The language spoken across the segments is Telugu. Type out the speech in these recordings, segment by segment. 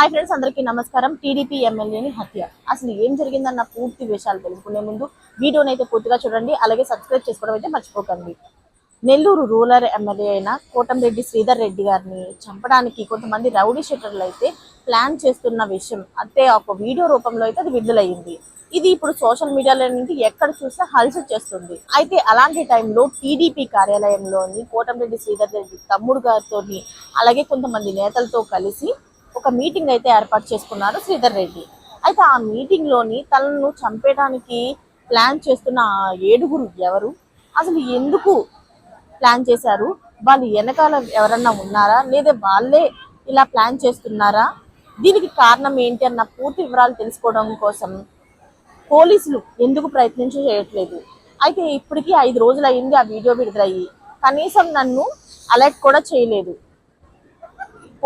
హాయ్ ఫ్రెండ్స్, అందరికీ నమస్కారం. టీడీపీ ఎమ్మెల్యేని హత్య, అసలు ఏం జరిగిందన్న పూర్తి విషయాలు తెలుసుకునే ముందు వీడియోని అయితే పూర్తిగా చూడండి. అలాగే సబ్స్క్రైబ్ చేసుకోవడం అయితే మర్చిపోకండి. నెల్లూరు రూరల్ ఎమ్మెల్యే అయిన కోటంరెడ్డి శ్రీధర్ రెడ్డి గారిని చంపడానికి కొంతమంది రౌడీ షీటర్లు అయితే ప్లాన్ చేస్తున్న విషయం అయితే ఒక వీడియో రూపంలో అయితే అది విడుదలయ్యింది. ఇది ఇప్పుడు సోషల్ మీడియాలో నుండి ఎక్కడ చూసినా హల్చల్ చేస్తుంది. అయితే అలాంటి టైంలో టీడీపీ కార్యాలయంలోని కోటంరెడ్డి శ్రీధర్ రెడ్డి తమ్ముడు గారితో అలాగే కొంతమంది నేతలతో కలిసి ఒక మీటింగ్ అయితే ఏర్పాటు చేసుకున్నారు శ్రీధర్ రెడ్డి. అయితే ఆ మీటింగ్ లోని తనను చంపేయడానికి ప్లాన్ చేస్తున్న ఆ 7గురు ఎవరు, అసలు ఎందుకు ప్లాన్ చేశారు, వాళ్ళు వెనకాల ఎవరన్నా ఉన్నారా లేదా వాళ్ళే ఇలా ప్లాన్ చేస్తున్నారా, దీనికి కారణం ఏంటి అన్న పూర్తి వివరాలు తెలుసుకోవడం కోసం పోలీసులు ఎందుకు ప్రయత్నం చేయట్లేదు. అయితే ఇప్పటికీ 5 రోజులు అయింది ఆ వీడియో విడుదలయ్యి, కనీసం నన్ను అలర్ట్ కూడా చేయలేదు.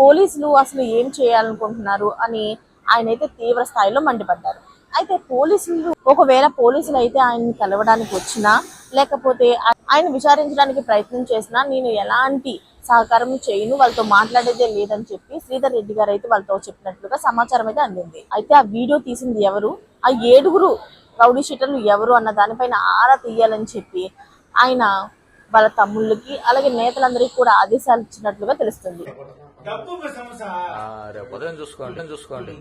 పోలీసులు అసలు ఏం చేయాలనుకుంటున్నారు అని ఆయన అయితే తీవ్ర స్థాయిలో మండిపడ్డారు. అయితే ఒకవేళ పోలీసులు అయితే ఆయన్ని కలవడానికి వచ్చినా లేకపోతే ఆయన విచారించడానికి ప్రయత్నం చేసినా నేను ఎలాంటి సహకారం చేయను, వాళ్ళతో మాట్లాడేదే లేదని చెప్పి శ్రీధర్ రెడ్డి గారు అయితే వాళ్ళతో చెప్పినట్లుగా సమాచారం అయితే అందింది. అయితే ఆ వీడియో తీసింది ఎవరు, ఆ 7గురు రౌడీ షీటర్లు ఎవరు అన్న దానిపైన ఆరా తీయాలని చెప్పి ఆయన వాళ్ళ తమ్ముళ్ళకి అలాగే నేతలందరికీ కూడా ఆదేశాలు ఇచ్చినట్లుగా తెలుస్తుంది. చూసుకోండి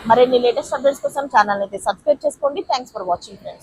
మరిన్ని లేటెస్ట్ అప్డేట్స్ కోసం ఛానల్ అయితే సబ్స్క్రైబ్ చేసుకోండి. Thanks for watching friends.